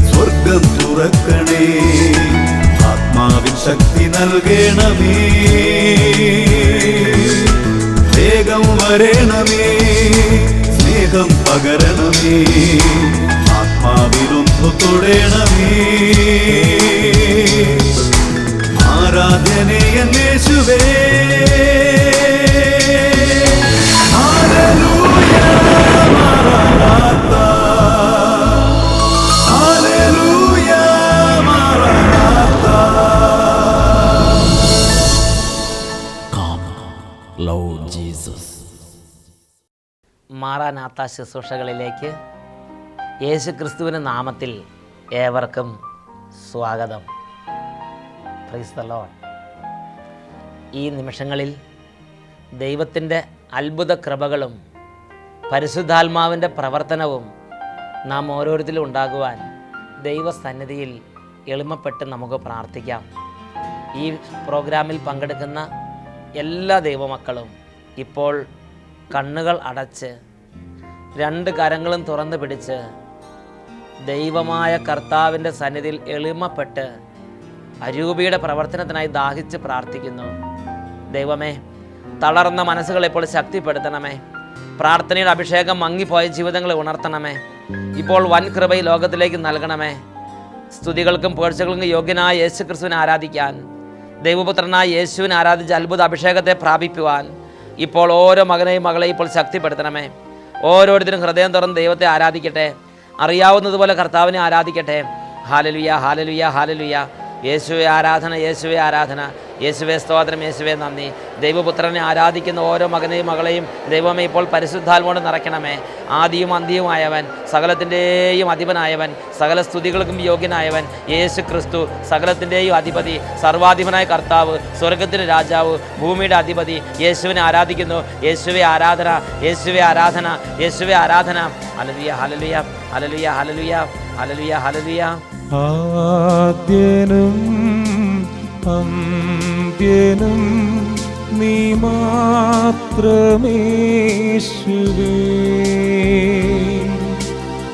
സ്വർഗം തുറക്കണേ, ആത്മാവിൻ ശക്തി നൽകണമേ, വേഗം വരണമേ, സ്നേഹം പകരണമേ, ആത്മാവിലൊന്നു തൊടണമേ. ആരാധനയ യേശുവേ, ഹല്ലേലൂയ മാറാനാഥാ, ഹല്ലേലൂയ മാറാനാഥാ. Come, Lord Jesus. മാറാനാത്ത ശുശ്രൂഷകളിലേക്ക് യേശു ക്രിസ്തുവിൻ്റെ നാമത്തിൽ ഏവർക്കും സ്വാഗതം. Praise the Lord. ഈ നിമിഷങ്ങളിൽ ദൈവത്തിൻ്റെ അത്ഭുത കൃപകളും പരിശുദ്ധാത്മാവിൻ്റെ പ്രവർത്തനവും നാം ഓരോരുത്തരിലും ഉണ്ടാകുവാൻ ദൈവസന്നിധിയിൽ എളിമപ്പെട്ട് നമുക്ക് പ്രാർത്ഥിക്കാം. ഈ പ്രോഗ്രാമിൽ പങ്കെടുക്കുന്ന എല്ലാ ദൈവമക്കളും ഇപ്പോൾ കണ്ണുകൾ അടച്ച് രണ്ട് കരങ്ങളും തുറന്നു പിടിച്ച് ദൈവമായ കർത്താവിൻ്റെ സന്നിധിയിൽ എളിമപ്പെട്ട് അരൂപിയുടെ പ്രവർത്തനത്തിനായി ദാഹിച്ച് പ്രാർത്ഥിക്കുന്നു. ദൈവമേ, തളർന്ന മനസ്സുകളെ ഇപ്പോൾ ശക്തിപ്പെടുത്തണമേ. പ്രാർത്ഥനയുടെ അഭിഷേകം മങ്ങിപ്പോയ ജീവിതങ്ങളെ ഉണർത്തണമേ. ഇപ്പോൾ വൻ കൃപ ഈ ലോകത്തിലേക്ക് നൽകണമേ. സ്തുതികൾക്കും പുകഴ്ചകൾക്കും യോഗ്യനായ യേശു ക്രിസ്തുവിനെ ആരാധിക്കാൻ, ദൈവപുത്രനായ യേശുവിനെ ആരാധിച്ച് അത്ഭുത അഭിഷേകത്തെ പ്രാപിക്കുവാൻ ഇപ്പോൾ ഓരോ മകനെയും മകളെയും ഇപ്പോൾ ശക്തിപ്പെടുത്തണമേ. ഓരോരുത്തരും ഹൃദയം തുറന്ന് ദൈവത്തെ ആരാധിക്കട്ടെ. അറിയാവുന്നതുപോലെ കർത്താവിനെ ആരാധിക്കട്ടെ. ഹല്ലേലൂയ, ഹല്ലേലൂയ, ഹല്ലേലൂയ. യേശുവേ ആരാധന, യേശുവേ ആരാധന, യേശുവേ സ്തോത്രം, യേശുവേ നന്ദി. ദൈവപുത്രനെ ആരാധിക്കുന്ന ഓരോ മകനെയും മകളെയും ദൈവമേ ഇപ്പോൾ പരിശുദ്ധാത്മാവോട് നിറയ്ക്കണമേ. ആദിയും അന്ത്യവുമായവൻ, സകലത്തിൻ്റെയും അധിപനായവൻ, സകല സ്തുതികൾക്കും യോഗ്യനായവൻ യേശു ക്രിസ്തു, സകലത്തിൻ്റെയും അധിപതി, സർവാധിപനായ കർത്താവ്, സ്വർഗത്തിൻ്റെ രാജാവ്, ഭൂമിയുടെ അധിപതി. യേശുവിനെ ആരാധിക്കുന്നു. യേശുവേ ആരാധന, യേശുവേ ആരാധന, യേശുവേ ആരാധന. ഹല്ലേലൂയ, ഹല്ലേലൂയ, ഹല്ലേലൂയ, ഹല്ലേലൂയ, ഹല്ലേലൂയ, ഹല്ലേലൂയ. ആദ്യനും അന്ത്യനും നീ മാത്രമേശുവേ,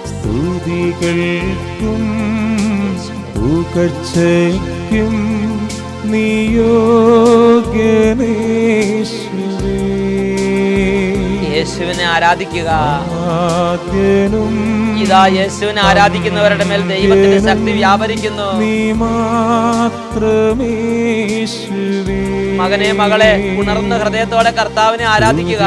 സ്തുതികൾക്കും പുകഴ്ചയ്ക്കും നീ യോഗ്യനേശുവേ. യേശുവിനെ ആരാധിക്കുക. ആദ്യനും ഇതാ യേശുവിനെ ആരാധിക്കുന്നവരുടെ മേൽ ദൈവത്തിന്റെ ശക്തി വ്യാപരിക്കുന്നു. നീ മാത്രമേശുവേ. മകനെ, മകളെ, ഉണർന്ന ഹൃദയത്തോടെ കർത്താവിനെ ആരാധിക്കുക.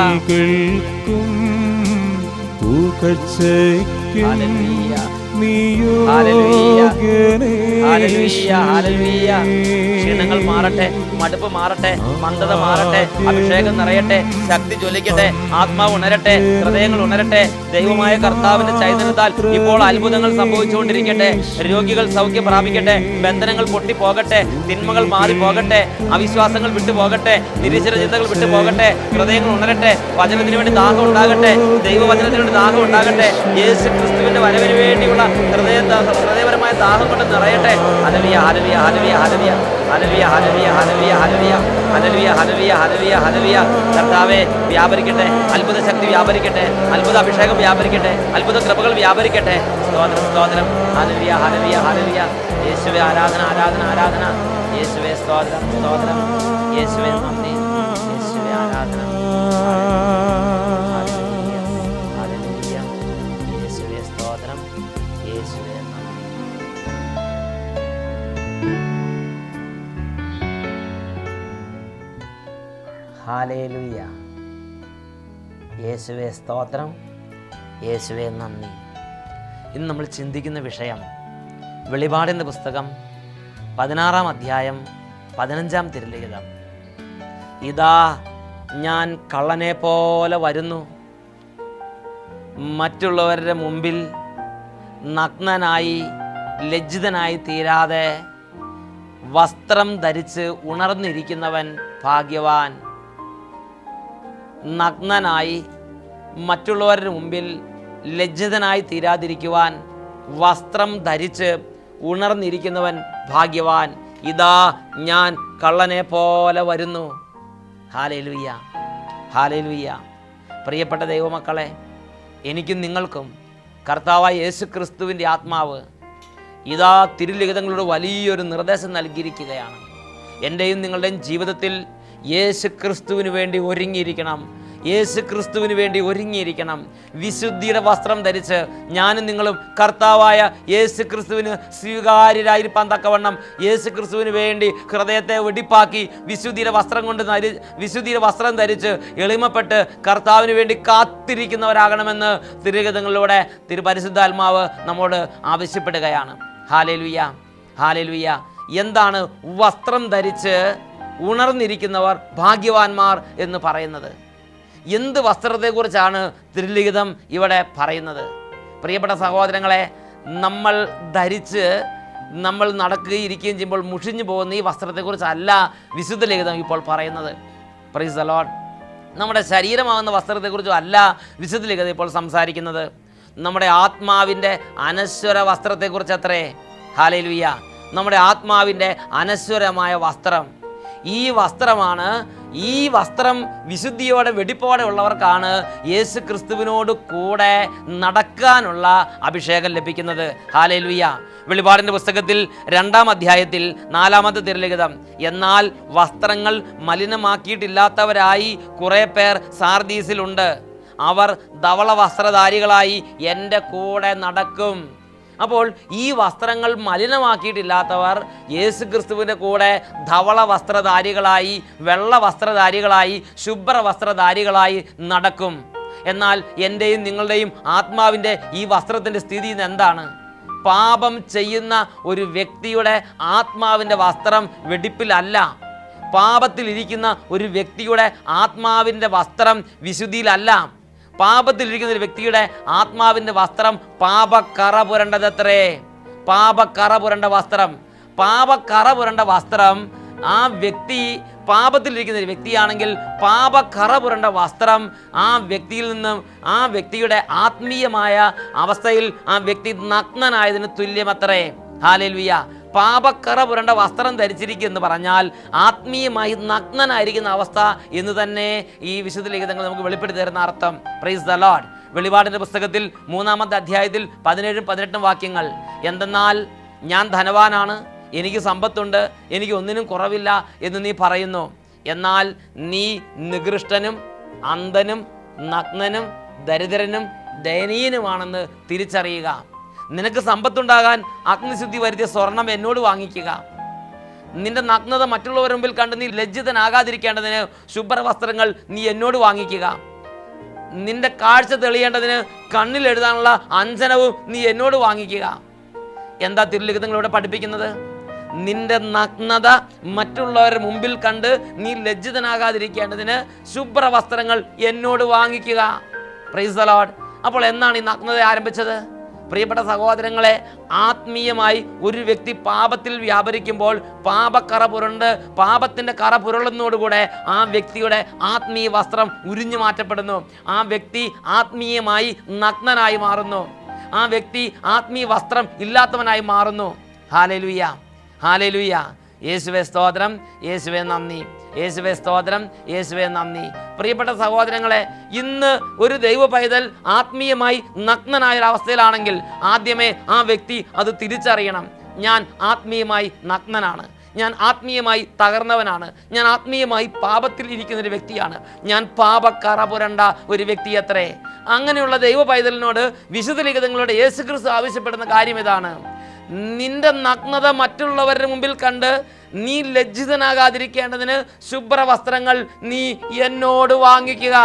ക്ഷീണങ്ങൾ മാറട്ടെ, മടുപ്പ് മാറട്ടെ, മന്ദത മാറട്ടെ, അഭിഷേകം നിറയട്ടെ, ശക്തി ജ്വലിക്കട്ടെ, ആത്മാവ് ഉണരട്ടെ, ഹൃദയങ്ങൾ ഉണരട്ടെ. ദൈവമായ കർത്താവിന്റെ ചൈതന്യത്താൽ ഇപ്പോൾ അത്ഭുതങ്ങൾ സംഭവിച്ചുകൊണ്ടിരിക്കട്ടെ. രോഗികൾ സൗഖ്യം പ്രാപിക്കട്ടെ, ബന്ധനങ്ങൾ പൊട്ടിപ്പോകട്ടെ, തിന്മകൾ മാറിപ്പോകട്ടെ, അവിശ്വാസങ്ങൾ വിട്ടുപോകട്ടെ, നിരീശ്വര ചിന്തകൾ വിട്ടുപോകട്ടെ, ഹൃദയങ്ങൾ ഉണരട്ടെ, വചനത്തിന് വേണ്ടി ദാഹം ഉണ്ടാകട്ടെ, ദൈവവചനത്തിന് വേണ്ടി ദാഹം ഉണ്ടാകട്ടെ. യേശു ക്രിസ്തുവിന്റെ വരവിന് വേണ്ടിയുള്ള ഹൃദയപരമായ ദാഹം കൊണ്ട് നിറയട്ടെ. ഹല്ലേലൂയ, ഹല്ലേലൂയ, ഹല്ലേലൂയ, ഹല്ലേലൂയ, ഹല്ലേലൂയ, ഹല്ലേലൂയ, ഹല്ലേലൂയ, ഹല്ലേലൂയ, ഹല്ലേലൂയ, ഹല്ലേലൂയ, ഹല്ലേലൂയ, ഹല്ലേലൂയ. കർത്താവേ, വ്യാപരിക്കട്ടെ, അത്ഭുത ശക്തി വ്യാപരിക്കട്ടെ, അത്ഭുത അഭിഷേകം വ്യാപരിക്കട്ടെ, അത്ഭുത കൃപകൾ വ്യാപരിക്കട്ടെ. സ്തോത്രം, സ്തോത്രം. ഹല്ലേലൂയ, ഹല്ലേലൂയ, ഹല്ലേലൂയ. യേശുവേ ആരാധന, ആരാധന, ആരാധന. യേശുവേ സ്തോത്രം, സ്തോത്രം. യേശുവേ നന്ദി, യേശുവേ ആരാധന. ഹല്ലേലൂയ, ഹല്ലേലൂയ. യേശുവേ സ്തോത്രം, യേശുവേ നന്ദി. ഹല്ലേലൂയ. യേശുവേ സ്തോത്രം, യേശുവേ നന്ദി. ഇന്ന് നമ്മൾ ചിന്തിക്കുന്ന വിഷയം വെളിപാടിൻ്റെ പുസ്തകം 16-ാം അധ്യായം 15-ാം തിരുലിഖിതം. ഇതാ ഞാൻ കള്ളനെ പോലെ വരുന്നു, മറ്റുള്ളവരുടെ മുമ്പിൽ നഗ്നനായി ലജ്ജിതനായി തീരാതെ വസ്ത്രം ധരിച്ച് ഉണർന്നിരിക്കുന്നവൻ ഭാഗ്യവാൻ. നഗ്നനായി മറ്റുള്ളവരുടെ മുമ്പിൽ ലജ്ജിതനായി തീരാതിരിക്കുവാൻ വസ്ത്രം ധരിച്ച് ഉണർന്നിരിക്കുന്നവൻ ഭാഗ്യവാൻ. ഇതാ ഞാൻ കള്ളനെ പോലെ വരുന്നു. Hallelujah, hallelujah. പ്രിയപ്പെട്ട ദൈവമക്കളെ, എനിക്കും നിങ്ങൾക്കും കർത്താവായ യേശു ക്രിസ്തുവിൻ്റെ ആത്മാവ് ഇതാ തിരുലിഖിതങ്ങളോട് വലിയൊരു നിർദ്ദേശം നൽകിയിരിക്കുകയാണ്. എൻ്റെയും നിങ്ങളുടെയും ജീവിതത്തിൽ യേശു ക്രിസ്തുവിന് വേണ്ടി ഒരുങ്ങിയിരിക്കണം. യേശു ക്രിസ്തുവിന് വേണ്ടി ഒരുങ്ങിയിരിക്കണം. വിശുദ്ധിയുടെ വസ്ത്രം ധരിച്ച് ഞാനും നിങ്ങളും കർത്താവായ യേശു ക്രിസ്തുവിന് സ്വീകാര്യരായിരിക്കാൻ തക്കവണ്ണം യേശു ക്രിസ്തുവിന് വേണ്ടി ഹൃദയത്തെ വെടിപ്പാക്കി വിശുദ്ധിയുടെ വസ്ത്രം ധരിച്ച് എളിമപ്പെട്ട് കർത്താവിന് വേണ്ടി കാത്തിരിക്കുന്നവരാകണമെന്ന് തിരുലിഖിതങ്ങളിലൂടെ പരിശുദ്ധാത്മാവ് നമ്മോട് ആവശ്യപ്പെടുകയാണ്. Hallelujah, hallelujah. എന്താണ് വസ്ത്രം ധരിച്ച് ഉണർന്നിരിക്കുന്നവർ ഭാഗ്യവാന്മാർ എന്ന് പറയുന്നത്? എന്ത് വസ്ത്രത്തെക്കുറിച്ചാണ് തിരുലിഖിതം ഇവിടെ പറയുന്നത്? പ്രിയപ്പെട്ട സഹോദരങ്ങളെ, നമ്മൾ ധരിച്ച് നമ്മൾ നടക്കുകയും ഇരിക്കുകയും ചെയ്യുമ്പോൾ മുഷിഞ്ഞു പോകുന്ന ഈ വസ്ത്രത്തെക്കുറിച്ചല്ല വിശുദ്ധ ലിഖിതം ഇപ്പോൾ പറയുന്നത്. Praise the Lord. നമ്മുടെ ശരീരമാകുന്ന വസ്ത്രത്തെക്കുറിച്ചും അല്ല വിശുദ്ധ ലിഖിതം ഇപ്പോൾ സംസാരിക്കുന്നത്. നമ്മുടെ ആത്മാവിൻ്റെ അനശ്വര വസ്ത്രത്തെക്കുറിച്ചത്രേ. ഹല്ലേലൂയ. നമ്മുടെ ആത്മാവിൻ്റെ അനശ്വരമായ വസ്ത്രം, ഈ വസ്ത്രം വിശുദ്ധിയോടെ വെടിപ്പോടെ ഉള്ളവർക്കാണ് യേശു ക്രിസ്തുവിനോട് കൂടെ നടക്കാനുള്ള അഭിഷേകം ലഭിക്കുന്നത്. ഹല്ലേലൂയ. വെളിപാടിൻ്റെ പുസ്തകത്തിൽ 2-ാം അധ്യായത്തിൽ 4-ാമത്തെ തിരുലിഖിതം, എന്നാൽ വസ്ത്രങ്ങൾ മലിനമാക്കിയിട്ടില്ലാത്തവരായി കുറേ പേർ സാർദീസിലുണ്ട്, അവർ ധവള വസ്ത്രധാരികളായി എൻ്റെ കൂടെ നടക്കും. അപ്പോൾ ഈ വസ്ത്രങ്ങൾ മലിനമാക്കിയിട്ടില്ലാത്തവർ യേശു ക്രിസ്തുവിൻ്റെ കൂടെ ധവള വസ്ത്രധാരികളായി, വെള്ള വസ്ത്രധാരികളായി, ശുഭ്ര വസ്ത്രധാരികളായി നടക്കും. എന്നാൽ എൻ്റെയും നിങ്ങളുടെയും ആത്മാവിൻ്റെ ഈ വസ്ത്രത്തിൻ്റെ സ്ഥിതി എന്താണ്? പാപം ചെയ്യുന്ന ഒരു വ്യക്തിയുടെ ആത്മാവിൻ്റെ വസ്ത്രം വെടിപ്പിലല്ല. പാപത്തിലിരിക്കുന്ന ഒരു വ്യക്തിയുടെ ആത്മാവിൻ്റെ വസ്ത്രം വിശുദ്ധിയിലല്ല. പാപത്തിലിരിക്കുന്ന ഒരു വ്യക്തിയുടെ ആത്മാവിൻ്റെ വസ്ത്രം പാപക്കറ പുരണ്ടതത്രേ. പാപക്കറ പുരണ്ട വസ്ത്രം ആ വ്യക്തി പാപത്തിലിരിക്കുന്ന ഒരു വ്യക്തിയാണെങ്കിൽ പാപക്കറ പുരണ്ട വസ്ത്രം ആ വ്യക്തിയിൽ നിന്നും ആ വ്യക്തിയുടെ ആത്മീയമായ അവസ്ഥയിൽ ആ വ്യക്തി നഗ്നനായതിന് തുല്യമത്രേ. ഹല്ലേലൂയ. പാപക്കറ പുരണ്ട വസ്ത്രം ധരിച്ചിരിക്കുക എന്ന് പറഞ്ഞാൽ ആത്മീയമായി നഗ്നനായിരിക്കുന്ന അവസ്ഥ എന്ന് തന്നെ ഈ വിശുദ്ധ ലിഖിതങ്ങൾ നമുക്ക് വെളിപ്പെടുത്തി തരുന്ന അർത്ഥം. Praise the Lord. വെളിപാടിൻ്റെ പുസ്തകത്തിൽ 3-ാമത്തെ അധ്യായത്തിൽ 17-18 വാക്യങ്ങൾ, എന്തെന്നാൽ ഞാൻ ധനവാനാണ്, എനിക്ക് സമ്പത്തുണ്ട്, എനിക്ക് ഒന്നിനും കുറവില്ല എന്ന് നീ പറയുന്നു. എന്നാൽ നീ നികൃഷ്ടനും അന്ധനും നഗ്നനും ദരിദ്രനും ദയനീയനുമാണെന്ന് തിരിച്ചറിയുക. നിനക്ക് സമ്പത്തുണ്ടാകാൻ അഗ്നിശുദ്ധി വരുത്തിയ സ്വർണം എന്നോട് വാങ്ങിക്കുക. നിന്റെ നഗ്നത മറ്റുള്ളവരുടെ മുമ്പിൽ കണ്ട് നീ ലജ്ജിതനാകാതിരിക്കേണ്ടതിന് ശുഭ്രവസ്ത്രങ്ങൾ നീ എന്നോട് വാങ്ങിക്കുക. നിന്റെ കാഴ്ച തെളിയേണ്ടതിന് കണ്ണിൽ എഴുതാനുള്ള അഞ്ജനവും നീ എന്നോട് വാങ്ങിക്കുക. എന്താ തിരുലിഖിതങ്ങളിലൂടെ പഠിപ്പിക്കുന്നത്? നിന്റെ നഗ്നത മറ്റുള്ളവരുടെ മുമ്പിൽ കണ്ട് നീ ലജ്ജിതനാകാതിരിക്കേണ്ടതിന് ശുഭ്രവസ്ത്രങ്ങൾ എന്നോട് വാങ്ങിക്കുക. Praise the Lord. അപ്പോൾ എന്നാണ് ഈ നഗ്നത ആരംഭിച്ചത്? പ്രിയപ്പെട്ട സഹോദരങ്ങളെ, ആത്മീയമായി ഒരു വ്യക്തി പാപത്തിൽ വ്യാപരിക്കുമ്പോൾ പാപക്കറ പുരണ്ട് പാപത്തിൻ്റെ കറ പുരളുന്നതോടുകൂടെ ആ വ്യക്തിയുടെ ആത്മീയ വസ്ത്രം ഉരിഞ്ഞു മാറ്റപ്പെടുന്നു. ആ വ്യക്തി ആത്മീയമായി നഗ്നനായി മാറുന്നു. ആ വ്യക്തി ആത്മീയ വസ്ത്രം ഇല്ലാത്തവനായി മാറുന്നു. Hallelujah, hallelujah. യേശുവേ സ്തോത്രം, യേശുവേ നന്ദി, യേശുവേ സ്തോത്രം, യേശുവേ നന്ദി. പ്രിയപ്പെട്ട സഹോദരങ്ങളെ, ഇന്ന് ഒരു ദൈവ പൈതൽ ആത്മീയമായി നഗ്നനായ ഒരവസ്ഥയിലാണെങ്കിൽ ആദ്യമേ ആ വ്യക്തി അത് തിരിച്ചറിയണം. ഞാൻ ആത്മീയമായി നഗ്നനാണ്, ഞാൻ ആത്മീയമായി തകർന്നവനാണ്, ഞാൻ ആത്മീയമായി പാപത്തിൽ ഇരിക്കുന്ന ഒരു വ്യക്തിയാണ്, ഞാൻ പാപക്കറ പുരണ്ട ഒരു വ്യക്തി അത്രേ. അങ്ങനെയുള്ള ദൈവ പൈതലിനോട് വിശുദ്ധ ലിഖിതങ്ങളുടെ യേശുക്രിസ്തു ആവശ്യപ്പെടുന്ന കാര്യം ഇതാണ്: നിന്റെ നഗ്നത മറ്റുള്ളവരുടെ മുമ്പിൽ കണ്ട് നീ ലജ്ജിതനാകാതിരിക്കേണ്ടതിന് ശുഭ്രവസ്ത്രങ്ങൾ നീ എന്നോട് വാങ്ങിക്കുക.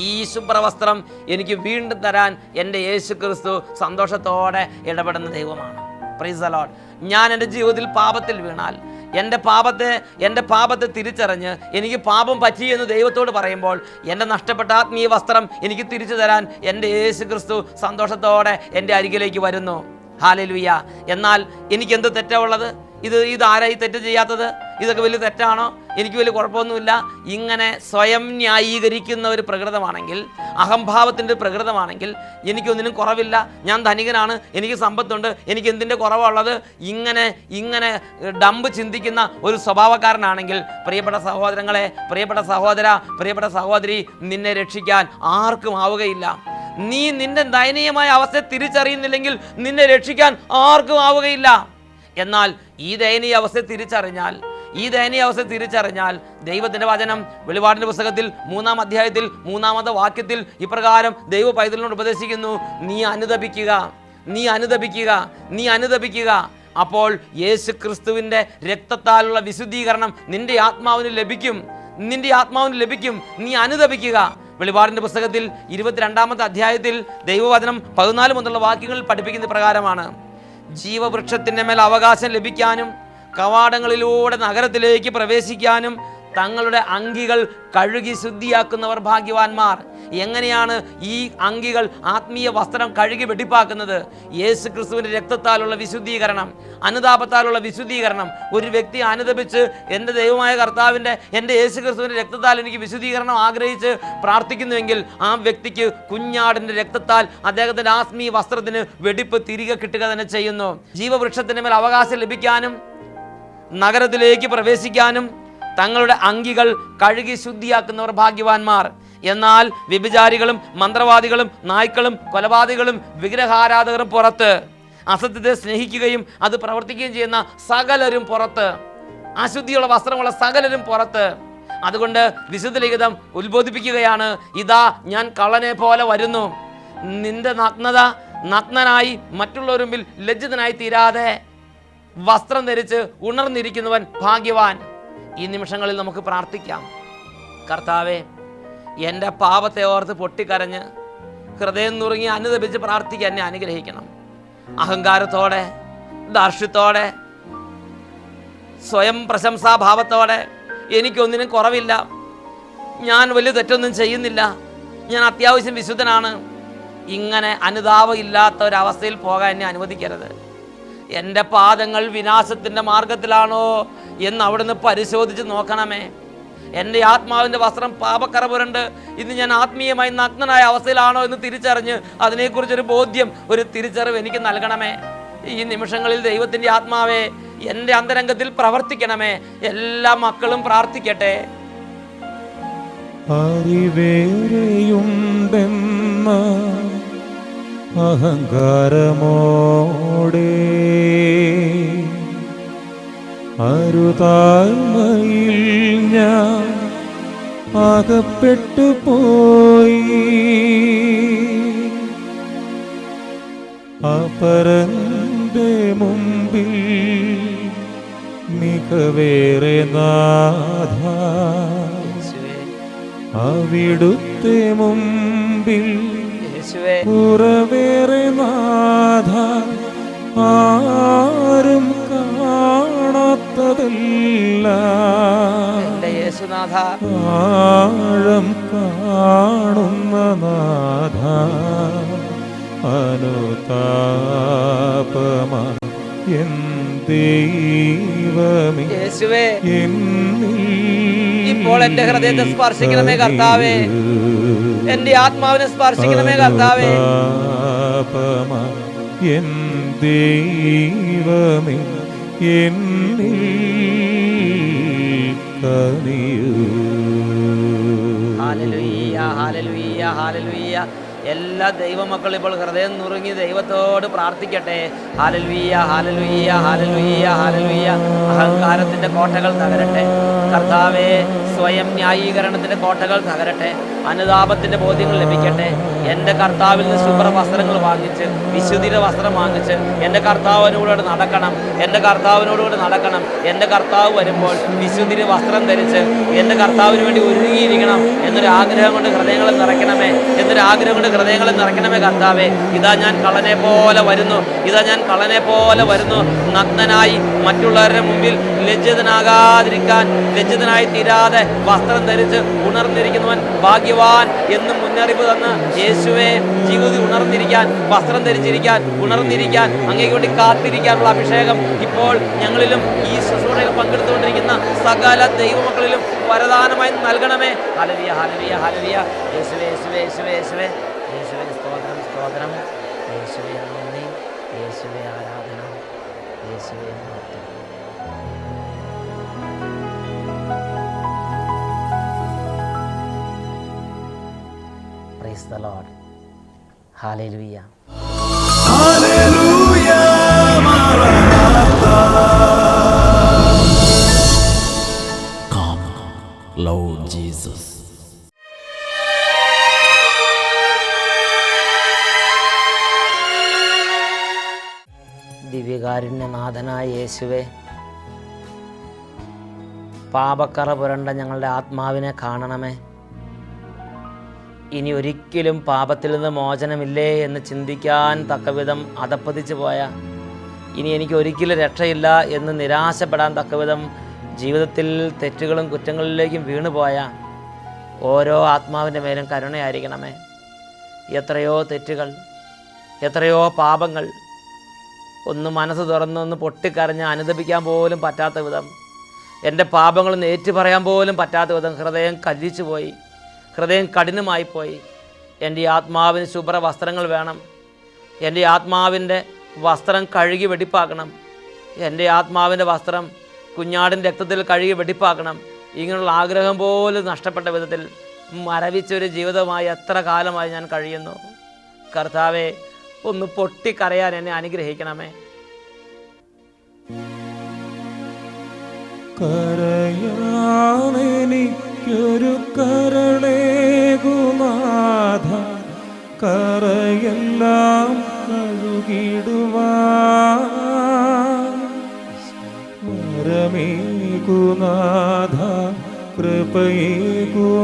ഈ ശുഭ്രവസ്ത്രം എനിക്ക് വീണ്ടും തരാൻ എൻ്റെ യേശുക്രിസ്തു സന്തോഷത്തോടെ ഇടപെടുന്ന ദൈവമാണ്. Praise the Lord. ഞാൻ എൻ്റെ ജീവിതത്തിൽ പാപത്തിൽ വീണാൽ എൻ്റെ പാപത്തെ തിരിച്ചറിഞ്ഞ് എനിക്ക് പാപം പറ്റി എന്ന് ദൈവത്തോട് പറയുമ്പോൾ എൻ്റെ നഷ്ടപ്പെട്ട ആത്മീയ വസ്ത്രം എനിക്ക് തിരിച്ചു തരാൻ എൻ്റെ യേശുക്രിസ്തു സന്തോഷത്തോടെ എൻ്റെ അരികിലേക്ക് വരുന്നു. ഹല്ലേലൂയ. എന്നാൽ എനിക്കെന്ത് തെറ്റാ ഉള്ളത്? ഇതാരായി തെറ്റ് ചെയ്യാത്തത്? ഇതൊക്കെ വലിയ തെറ്റാണോ? എനിക്ക് വലിയ കുഴപ്പമൊന്നുമില്ല. ഇങ്ങനെ സ്വയം ന്യായീകരിക്കുന്ന ഒരു പ്രകൃതമാണെങ്കിൽ, അഹംഭാവത്തിൻ്റെ പ്രകൃതമാണെങ്കിൽ, എനിക്കൊന്നിനും കുറവില്ല, ഞാൻ ധനികനാണ്, എനിക്ക് സമ്പത്തുണ്ട്, എനിക്ക് എന്തിൻ്റെ കുറവുള്ളത്, ഇങ്ങനെ ഡമ്പ് ചിന്തിക്കുന്ന ഒരു സ്വഭാവക്കാരനാണെങ്കിൽ, പ്രിയപ്പെട്ട സഹോദരങ്ങളെ, പ്രിയപ്പെട്ട സഹോദര, പ്രിയപ്പെട്ട സഹോദരി, നിന്നെ രക്ഷിക്കാൻ ആർക്കും ആവുകയില്ല. നീ നിന്റെ ദയനീയമായ അവസ്ഥയെ തിരിച്ചറിയുന്നില്ലെങ്കിൽ നിന്നെ രക്ഷിക്കാൻ ആർക്കും ആവുകയില്ല. എന്നാൽ ഈ ദയനീയ അവസ്ഥയെ തിരിച്ചറിഞ്ഞാൽ ദൈവത്തിൻ്റെ വചനം വെളിപാടിൻ്റെ പുസ്തകത്തിൽ 3-ാം അധ്യായത്തിൽ 3-ാമത്തെ വാക്യത്തിൽ ഇപ്രകാരം ദൈവ പൈതലിനോട് ഉപദേശിക്കുന്നു: നീ അനുദപിക്കുക. അപ്പോൾ യേശു ക്രിസ്തുവിൻ്റെ രക്തത്താലുള്ള വിശുദ്ധീകരണം നിന്റെ ആത്മാവിന് ലഭിക്കും. നീ അനുദപിക്കുക. വെളിപാടിൻ്റെ പുസ്തകത്തിൽ 22-ാമത്തെ അധ്യായത്തിൽ ദൈവവചനം 14 മുതലുള്ള വാക്യങ്ങളിൽ പഠിപ്പിക്കുന്ന പ്രകാരമാണ്: ജീവവൃക്ഷത്തിൻ്റെ മേൽ അവകാശം ലഭിക്കാനും കവാടങ്ങളിലൂടെ നഗരത്തിലേക്ക് പ്രവേശിക്കാനും തങ്ങളുടെ അങ്കികൾ കഴുകി ശുദ്ധിയാക്കുന്നവർ ഭാഗ്യവാന്മാർ. എങ്ങനെയാണ് ഈ അങ്കികൾ ആത്മീയ വസ്ത്രം കഴുകി വെടിപ്പാക്കുന്നത്? യേശു ക്രിസ്തുവിൻ്റെ രക്തത്താലുള്ള വിശുദ്ധീകരണം, അനുതാപത്താലുള്ള വിശുദ്ധീകരണം. ഒരു വ്യക്തി അനുദപിച്ച് എൻ്റെ ദൈവമായ കർത്താവിൻ്റെ, എൻ്റെ യേശു ക്രിസ്തുവിൻ്റെ രക്തത്താൽ എനിക്ക് വിശുദ്ധീകരണം ആഗ്രഹിച്ച് പ്രാർത്ഥിക്കുന്നുവെങ്കിൽ ആ വ്യക്തിക്ക് കുഞ്ഞാടിൻ്റെ രക്തത്താൽ അദ്ദേഹത്തിൻ്റെ ആത്മീയ വസ്ത്രത്തിന് വെടിപ്പ് തിരികെ കിട്ടുക തന്നെ ചെയ്യുന്നു. ജീവവൃക്ഷത്തിൻ്റെ മേൽ അവകാശം ലഭിക്കാനും നഗരത്തിലേക്ക് പ്രവേശിക്കാനും തങ്ങളുടെ അങ്കികൾ കഴുകി ശുദ്ധിയാക്കുന്നവർ ഭാഗ്യവാന്മാർ. എന്നാൽ വ്യഭിചാരികളും മന്ത്രവാദികളും നായ്ക്കളും കൊലപാതകളും വിഗ്രഹാരാധകരും പുറത്ത്, അസത്യത്തെ സ്നേഹിക്കുകയും അത് പ്രവർത്തിക്കുകയും ചെയ്യുന്ന സകലരും പുറത്ത്, അശുദ്ധിയുള്ള വസ്ത്രമുള്ള സകലരും പുറത്ത്. അതുകൊണ്ട് വിശുദ്ധ ലിഖിതം ഉത്ബോധിപ്പിക്കുകയാണ്: ഇതാ ഞാൻ കള്ളനെ പോലെ വരുന്നു. നിന്റെ നഗ്നനായി മറ്റുള്ളവരുടെ മുമ്പിൽ ലജ്ജിതനായി തീരാതെ വസ്ത്രം ധരിച്ച് ഉണർന്നിരിക്കുന്നവൻ ഭാഗ്യവാൻ. ഈ നിമിഷങ്ങളിൽ നമുക്ക് പ്രാർത്ഥിക്കാം: കർത്താവേ, എൻ്റെ പാപത്തെ ഓർത്ത് പൊട്ടിക്കരഞ്ഞ് ഹൃദയം നുറുങ്ങി അനുദപിച്ച് പ്രാർത്ഥിക്കാൻ എന്നെ അനുഗ്രഹിക്കണം. അഹങ്കാരത്തോടെ, ധാർഷ്ട്യത്തോടെ, സ്വയം പ്രശംസാഭാവത്തോടെ എനിക്കൊന്നിനും കുറവില്ല, ഞാൻ വലിയ തെറ്റൊന്നും ചെയ്യുന്നില്ല, ഞാൻ അത്യാവശ്യം വിശുദ്ധനാണ്, ഇങ്ങനെ അനുതാപം ഇല്ലാത്ത ഒരവസ്ഥയിൽ പോകാൻ എന്നെ അനുവദിക്കരുത്. എൻ്റെ പാദങ്ങൾ വിനാശത്തിൻ്റെ മാർഗത്തിലാണോ എന്ന് അവിടുന്ന് പരിശോധിച്ച് നോക്കണമേ. എൻ്റെ ആത്മാവിൻ്റെ വസ്ത്രം പാപക്കറ പുരണ്ട് ഇന്ന് ഞാൻ ആത്മീയമായി നഗ്നനായ അവസ്ഥയിലാണോ എന്ന് തിരിച്ചറിഞ്ഞ് അതിനെക്കുറിച്ചൊരു ബോധ്യം, ഒരു തിരിച്ചറിവ് എനിക്ക് നൽകണമേ. ഈ നിമിഷങ്ങളിൽ ദൈവത്തിൻ്റെ ആത്മാവേ എൻ്റെ അന്തരംഗത്തിൽ പ്രവർത്തിക്കണമേ. എല്ലാ മക്കളും പ്രാർത്ഥിക്കട്ടെ. അറിവേറെയുണ്ടെന്ന അഹങ്കാരമോടെ അരുതായ്മയിൽ ഞാൻ അകപ്പെട്ടു പോയി. അപരന്റെ മുമ്പിൽ മികവേറെ നാഥ, അവിടുത്തെ മുമ്പിൽ കുറവേറെ നാഥ, ആരും കാണാത്തതല്ല ആഴം കാണുന്ന നാഥ, അനുതാപമാ എൻ ദൈവമേ, ഇപ്പോൾ എന്റെ ഹൃദയത്തെ സ്പർശിക്കണമേ കർത്താവേ, എന്റെ ആത്മാവിനെ സ്പർശിക്കണമേ കർത്താവേ. എൻ ദൈവമേ, എന്നിൽ കനിയൂ. ഹല്ലേലൂയ, ഹല്ലേലൂയ, ഹല്ലേലൂയ. എല്ലാ ദൈവമക്കളും ഇപ്പോൾ ഹൃദയം നുറുങ്ങി ദൈവത്തോട് പ്രാർത്ഥിക്കട്ടെ. ഹല്ലേലൂയ, ഹല്ലേലൂയ, ഹല്ലേലൂയ, ഹല്ലേലൂയ. അഹങ്കാരത്തിൻ്റെ കോട്ടകൾ തകരട്ടെ കർത്താവേ. സ്വയം ന്യായീകരണത്തിൻ്റെ കോട്ടകൾ തകരട്ടെ. അനുതാപത്തിൻ്റെ ബോധ്യങ്ങൾ ലഭിക്കട്ടെ. എൻ്റെ കർത്താവിൽ നിന്ന് ശുഭ്ര വസ്ത്രങ്ങൾ വാങ്ങിച്ച്, വിശുദ്ധിയുടെ വസ്ത്രം വാങ്ങിച്ച് എൻ്റെ കർത്താവിനോട് നടക്കണം. എൻ്റെ കർത്താവിനോടുകൂടി നടക്കണം. എൻ്റെ കർത്താവ് വരുമ്പോൾ വിശുദ്ധിയുടെ വസ്ത്രം ധരിച്ച് എൻ്റെ കർത്താവിന് വേണ്ടി ഒരുങ്ങിയിരിക്കണം എന്നൊരു ആഗ്രഹം കൊണ്ട് ഹൃദയങ്ങളെ നിറയ്ക്കണമേ. ഹൃദയങ്ങളെ നിറയ്ക്കണമേ കർത്താവേ. ഇതാ ഞാൻ കള്ളനെ പോലെ വരുന്നു, ഇതാ ഞാൻ കള്ളനെ പോലെ വരുന്നു. നഗ്നനായി മറ്റുള്ളവരുടെ മുമ്പിൽ ലജ്ജിതനായി തീരാതെ വസ്ത്രം ധരിച്ച് ഉണർന്നിരിക്കുന്നവൻ ഭാഗ്യവാൻ എന്നും മുന്നറിയിപ്പ് തന്ന് യേശുവേ, ജീവിതത്തിൽ ഉണർന്നിരിക്കാൻ, വസ്ത്രം ധരിച്ചിരിക്കാൻ, ഉണർന്നിരിക്കാൻ, അങ്ങേക്ക് വേണ്ടി കാത്തിരിക്കാനുള്ള അഭിഷേകം ഇപ്പോൾ ഞങ്ങളിലും ഈ ശുശ്രൂഷയിൽ പങ്കെടുത്തുകൊണ്ടിരിക്കുന്ന സകല ദൈവമക്കളിലും വരദാനമായി നൽകണമേ. ഹല്ലേലൂയ, ഹല്ലേലൂയ, ഹല്ലേലൂയ. യേശുവേ, യേശുവേ, യേശുവേ, യേശുവേ, യേശുവേ സ്തോത്രം, സ്തോത്രം. യേശുവേ നന്ദി, യേശുവേ ആരാധന, യേശുവേ മഹത്വം. Praise the Lord. Hallelujah. Hallelujah, Maranatha. Come, Lord Jesus. ദിവ്യകാരുണ്യനാഥനായ യേശുവേ, പാപക്കറ പുരണ്ട ഞങ്ങളുടെ ആത്മാവിനെ കാണണമേ. ഇനി ഒരിക്കലും പാപത്തിൽ നിന്ന് മോചനമില്ലേ എന്ന് ചിന്തിക്കാൻ തക്കവിധം അധപ്പതിച്ചു പോയ, ഇനി എനിക്ക് ഒരിക്കലും രക്ഷയില്ല എന്ന് നിരാശപ്പെടാൻ തക്കവിധം ജീവിതത്തിൽ തെറ്റുകളും കുറ്റങ്ങളിലേക്കും വീണുപോയ ഓരോ ആത്മാവിൻ്റെ മേലും കരുണയായിരിക്കണമേ. എത്രയോ തെറ്റുകൾ, എത്രയോ പാപങ്ങൾ, ഒന്ന് മനസ്സ് തുറന്നൊന്ന് പൊട്ടിക്കരഞ്ഞ് അനുദപിക്കാൻ പോലും പറ്റാത്ത വിധം, എൻ്റെ പാപങ്ങളൊന്ന് ഏറ്റുപറയാൻ പോലും പറ്റാത്ത വിധം ഹൃദയം കല്ലിച്ചു പോയി, ഹൃദയം കഠിനമായിപ്പോയി. എൻ്റെ ആത്മാവിന് ശുഭ്ര വസ്ത്രങ്ങൾ വേണം, എൻ്റെ ആത്മാവിൻ്റെ വസ്ത്രം കഴുകി വെടിപ്പാക്കണം, എൻ്റെ ആത്മാവിൻ്റെ വസ്ത്രം കുഞ്ഞാടിൻ്റെ രക്തത്തിൽ കഴുകി വെടിപ്പാക്കണം. ഇങ്ങനെയുള്ള ആഗ്രഹം പോലും നഷ്ടപ്പെട്ട വിധത്തിൽ മരവിച്ചൊരു ജീവിതമായി എത്ര കാലമായി ഞാൻ കഴിയുന്നു. കർത്താവേ, ഒന്ന് പൊട്ടിക്കരയാൻ എന്നെ അനുഗ്രഹിക്കണമേ. കരയാനെനിക്കൊരു കരളേകുനാഥ, കരയെല്ലാം കഴുകിടുവാൻ വരമേകുനാഥ, കൃപയേകുനാഥ,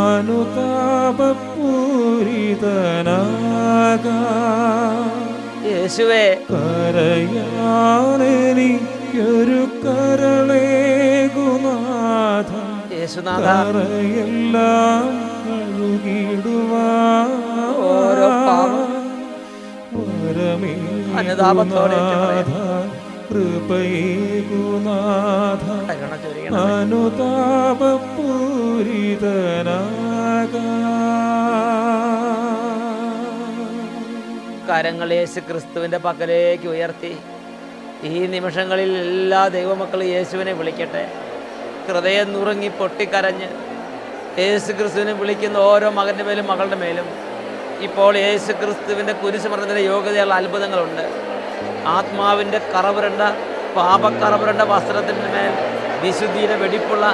അനുതാപപൂരിതനാകാൻ. യേശുവേ, കരയാനെനിക്കൊരു കരളേകുനാഥ, യേശുനാഥ, കരയെല്ലാം കഴുകിടുവാൻ ഓരോ പാപം അനുതാപത്തോടെ വരമേകുനാഥ, കൃപയേകുനാഥ, കരുണ ചൊരിയണമേ. അനുതാപപൂരിതനാകാൻ. കരങ്ങൾ യേശു ക്രിസ്തുവിൻ്റെ പക്കലേക്ക് ഉയർത്തി ഈ നിമിഷങ്ങളിൽ എല്ലാ ദൈവമക്കളും യേശുവിനെ വിളിക്കട്ടെ. ഹൃദയം നുറുങ്ങി പൊട്ടിക്കരഞ്ഞ് യേശു ക്രിസ്തുവിനെ വിളിക്കുന്ന ഓരോ മകൻ്റെ മേലും മകളുടെ മേലും ഇപ്പോൾ യേശു ക്രിസ്തുവിൻ്റെ കുരിശുമരണത്തിൻ്റെ യോഗ്യതയുള്ള അത്ഭുതങ്ങളുണ്ട്. ആത്മാവിൻ്റെ കറപുരണ്ട പാപക്കറപുരണ്ട വസ്ത്രത്തിൻ്റെ മേൽ വിശുദ്ധിയുടെ വെടിപ്പുള്ള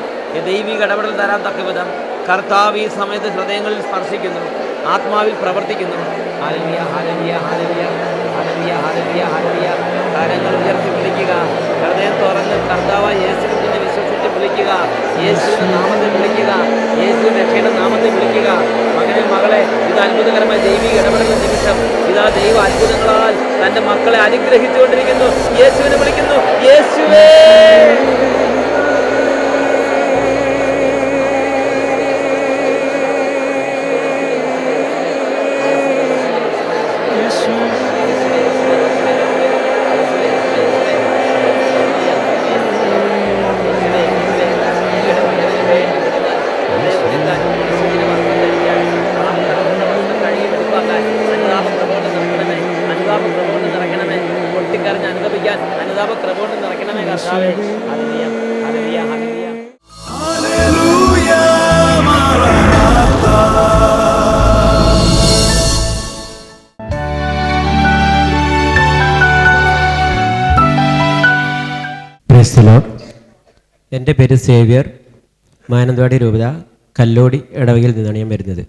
ദൈവിക ഇടപെടൽ തരാൻ തക്കവിധം കർത്താവ് ഈ സമയത്ത് ഹൃദയങ്ങളിൽ സ്പർശിക്കുന്നു, ആത്മാവിൽ പ്രവർത്തിക്കുന്നു. ഹല്ലേലൂയ, ഹല്ലേലൂയ, ഹല്ലേലൂയ, ഹല്ലേലൂയ, ഹല്ലേലൂയ, ഹല്ലേലൂയ. കരങ്ങൾ ഉയർത്തി വിളിക്കുക, ഹൃദയം തുറന്ന് കർത്താവായ യേശുവിനെ വിശ്വസിച്ച് വിളിക്കുക, യേശുവിൻ്റെ നാമത്തെ വിളിക്കുക, യേശുവിൻ്റെ രക്ഷയുടെ നാമത്തെ വിളിക്കുക. മകനെ, മകളെ, ഇത് അത്ഭുതകരമായ ദൈവിക ഇടപെടുന്ന നിമിഷം. ഇതാ ദൈവ അത്ഭുതങ്ങളാൽ തൻ്റെ മക്കളെ അനുഗ്രഹിച്ചുകൊണ്ടിരിക്കുന്നു. യേശുവിനെ വിളിക്കുന്നു, യേശുവേ. പൊട്ടിക്കരഞ്ഞ് അനുദപിക്കാൻ അനുതാപ കൃപകൊണ്ട് നിറയ്ക്കണമേ കർത്താവേ. ഹല്ലേലൂയ, ഹല്ലേലൂയ, hallelujah. Hallelujah, Maranatha. Praise the Lord. എൻ്റെ പേര് സേവ്യർ. മാനന്തവാടി രൂപത കല്ലോടി ഇടവകയിൽ നിന്നാണ് ഞാൻ വരുന്നത്.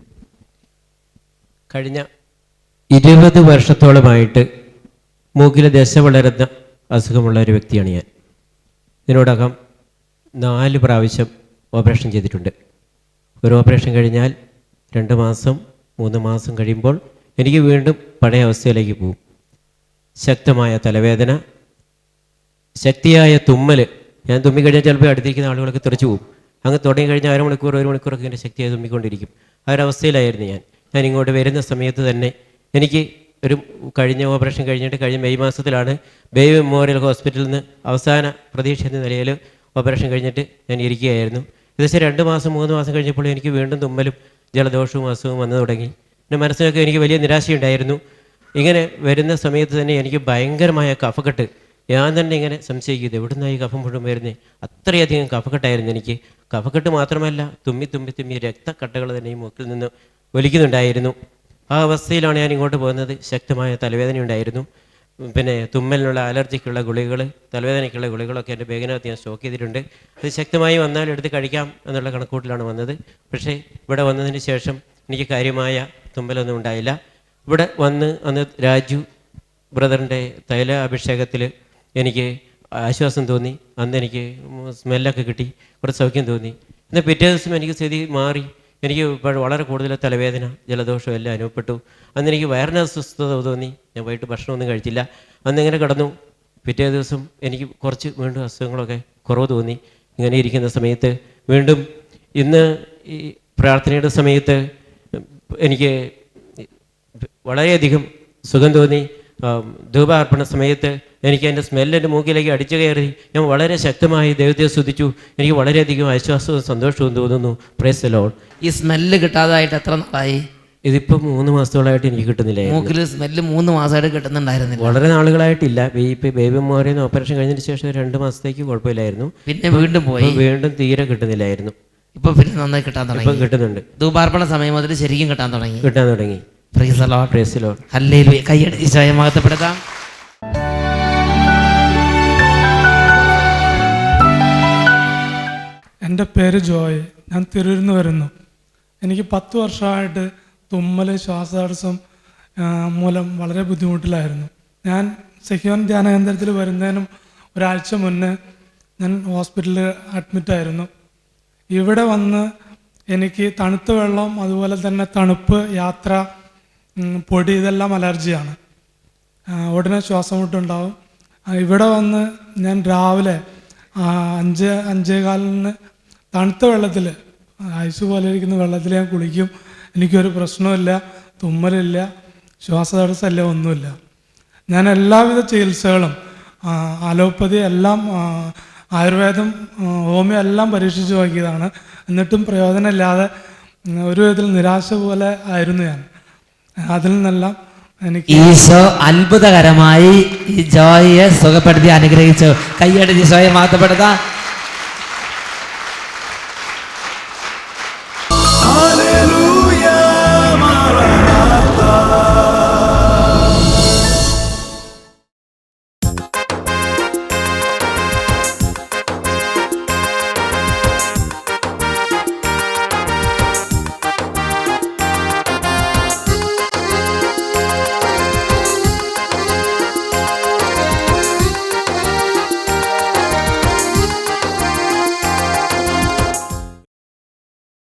കഴിഞ്ഞ 20 വർഷത്തോളമായിട്ട് മൂക്കിലെ ദശ വളരുന്ന അസുഖമുള്ള ഒരു വ്യക്തിയാണ് ഞാൻ. ഇതിനോടകം 4 പ്രാവശ്യം ഓപ്പറേഷൻ ചെയ്തിട്ടുണ്ട്. ഒരു ഓപ്പറേഷൻ കഴിഞ്ഞാൽ 2 മാസം 3 മാസം കഴിയുമ്പോൾ എനിക്ക് വീണ്ടും പഴയ അവസ്ഥയിലേക്ക് പോകും. ശക്തമായ തലവേദന, ശക്തിയായ തുമ്മൽ. ഞാൻ തുമ്മിക്കഴിഞ്ഞാൽ ചിലപ്പോൾ അടുത്തിരിക്കുന്ന ആളുകളൊക്കെ തെറിച്ചു പോകും. അങ്ങ് തുടങ്ങി കഴിഞ്ഞാൽ 1 മണിക്കൂർ 1 മണിക്കൂറൊക്കെ എൻ്റെ ശക്തിയായി തുമ്മിക്കൊണ്ടിരിക്കും. ആ ഒരവസ്ഥയിലായിരുന്നു ഞാൻ ഇങ്ങോട്ട് വരുന്ന സമയത്ത് തന്നെ എനിക്ക് ഒരു കഴിഞ്ഞ ഓപ്പറേഷൻ കഴിഞ്ഞിട്ട് കഴിഞ്ഞ മെയ് മാസത്തിലാണ് ബേബി മെമ്മോറിയൽ ഹോസ്പിറ്റലിൽ നിന്ന് അവസാന പ്രതീക്ഷ എന്ന നിലയിൽ ഓപ്പറേഷൻ കഴിഞ്ഞിട്ട് ഞാൻ ഇരിക്കുകയായിരുന്നു. ഏകദേശം 2 മാസം 3 മാസം കഴിഞ്ഞപ്പോൾ എനിക്ക് വീണ്ടും തുമ്മലും ജലദോഷവും അസുഖവും വന്നു തുടങ്ങി. എൻ്റെ മനസ്സിലൊക്കെ എനിക്ക് വലിയ നിരാശയുണ്ടായിരുന്നു. ഇങ്ങനെ വരുന്ന സമയത്ത് തന്നെ എനിക്ക് ഭയങ്കരമായ കഫക്കെട്ട്. ഞാൻ തന്നെ ഇങ്ങനെ സംശയിക്കുന്നത് എവിടുന്നായി കഫം മുഴുവൻ വരുന്നത്. അത്രയധികം കഫക്കെട്ടായിരുന്നു എനിക്ക്. കഫക്കെട്ട് മാത്രമല്ല, തുമ്മി തുമ്മി തുമ്മി രക്തക്കട്ടകൾ തന്നെ ഈ മൂക്കിൽ നിന്ന് ഒലിക്കുന്നുണ്ടായിരുന്നു. ആ അവസ്ഥയിലാണ് ഞാൻ ഇങ്ങോട്ട് പോകുന്നത്. ശക്തമായ തലവേദന ഉണ്ടായിരുന്നു. പിന്നെ തുമ്മലിനുള്ള അലർജിക്കുള്ള ഗുളികൾ, തലവേദനയ്ക്കുള്ള ഗുളികളൊക്കെ എൻ്റെ ബാഗിനകത്ത് ഞാൻ സ്റ്റോക്ക് ചെയ്തിട്ടുണ്ട്. അത് ശക്തമായി വന്നാൽ എടുത്ത് കഴിക്കാം എന്നുള്ള കണക്കൂട്ടിലാണ് വന്നത്. പക്ഷേ ഇവിടെ വന്നതിന് ശേഷം എനിക്ക് കാര്യമായ തുമ്മലൊന്നും ഉണ്ടായില്ല. ഇവിടെ വന്ന് അന്ന് രാജു ബ്രദറിൻ്റെ തൈല അഭിഷേകത്തിൽ എനിക്ക് ആശ്വാസം തോന്നി. അന്ന് എനിക്ക് സ്മെല്ലൊക്കെ കിട്ടി, കുറച്ച് സൗഖ്യം തോന്നി. എന്നാൽ പിറ്റേ ദിവസം എനിക്ക് സ്ഥിതി മാറി. എനിക്ക് വളരെ കൂടുതൽ തലവേദന, ജലദോഷം എല്ലാം അനുഭവപ്പെട്ടു. അന്ന് എനിക്ക് വയറിന് അസ്വസ്ഥത തോന്നി. ഞാൻ വൈകിട്ട് ഭക്ഷണമൊന്നും കഴിച്ചില്ല. അന്നിങ്ങനെ കിടന്നു. പിറ്റേ ദിവസം എനിക്ക് കുറച്ച് വീണ്ടും അസുഖങ്ങളൊക്കെ കുറവ് തോന്നി. ഇങ്ങനെ ഇരിക്കുന്ന സമയത്ത് വീണ്ടും ഇന്ന് ഈ പ്രാർത്ഥനയുടെ സമയത്ത് എനിക്ക് വളരെയധികം സുഖം തോന്നി. ധൂപാർപ്പണ സമയത്ത് എനിക്ക് എൻ്റെ സ്മെല്ലിൻ്റെ മൂക്കിലേക്ക് അടിച്ചു കയറി. ഞാൻ വളരെ ശക്തമായി ദൈവത്തെ സ്തുതിച്ചു. എനിക്ക് വളരെയധികം ആശ്വാസവും സന്തോഷവും തോന്നുന്നു. Praise the Lord. ഈ സ്മെല്ല് കിട്ടാതായിട്ട് എത്ര നാളായി? ഇതിപ്പോൾ 3 മാസത്തോളമായിട്ട് എനിക്ക് കിട്ടുന്നില്ല. മൂക്കിൽ സ്മെല്ല് 3 മാസമായിട്ട് കിട്ടുന്നുണ്ടായിരുന്നില്ല. വളരെ നാളുകളായിട്ടില്ല. ഇപ്പോൾ ബേബി മോറിന്ന് ഓപ്പറേഷൻ കഴിഞ്ഞതിന് ശേഷം 2 മാസത്തേക്ക് കുഴപ്പമില്ലായിരുന്നു. പിന്നെ വീണ്ടും പോയി. വീണ്ടും തീരെ കിട്ടുന്നില്ലായിരുന്നു. ഇപ്പൊ പിന്നെ നന്നായി കിട്ടാൻ തുടങ്ങി. ഇപ്പം കിട്ടുന്നുണ്ട്. ധൂപാർപ്പണ സമയം മുതൽ ശരിക്കും കിട്ടാൻ തുടങ്ങി. Praise the Lord. Praise the Lord. Hallelujah. കൈയടി ഈശോയെ മഹത്വപ്പെടുത്താം. എൻ്റെ പേര് ജോയ്. ഞാൻ തിരൂരിൽ നിന്ന് വരുന്നു. എനിക്ക് 10 വർഷമായിട്ട് തുമ്മൽ, ശ്വാസതടസ്സം മൂലം വളരെ ബുദ്ധിമുട്ടിലായിരുന്നു. ഞാൻ സെഹിയോൻ ധ്യാന കേന്ദ്രത്തിൽ വരുന്നതിനും ഒരാഴ്ച മുന്നേ ഞാൻ ഹോസ്പിറ്റലിൽ അഡ്മിറ്റായിരുന്നു. ഇവിടെ വന്ന് എനിക്ക് തണുത്ത വെള്ളം, അതുപോലെ തന്നെ തണുപ്പ്, യാത്ര, പൊടി, ഇതെല്ലാം അലർജിയാണ്. ഉടനെ ശ്വാസം മുട്ടുണ്ടാവും. ഇവിടെ വന്ന് ഞാൻ രാവിലെ 5-5:15 തണുത്ത വെള്ളത്തിൽ, ഐസ് പോലെ ഇരിക്കുന്ന വെള്ളത്തിൽ ഞാൻ കുളിക്കും. എനിക്കൊരു പ്രശ്നമില്ല, തുമ്മലില്ല, ശ്വാസതടസ്സമില്ല, ഒന്നുമില്ല. ഞാൻ എല്ലാവിധ ചികിത്സകളും, അലോപ്പതി എല്ലാം, ആയുർവേദം, ഹോമിയോ എല്ലാം പരീക്ഷിച്ച് നോക്കിയതാണ്. എന്നിട്ടും പ്രയോജനമില്ലാതെ ഒരു വിധത്തിൽ നിരാശ പോലെ ആയിരുന്നു ഞാൻ. അതിൽ നിന്നെല്ലാം എനിക്ക് ഈശോ അത്ഭുതകരമായി ഈ ജോയിയെ സുഖപ്പെടുത്തി അനുഗ്രഹിച്ചു. കൈയടി ഈശോയെ മഹത്വപ്പെടുത്താം.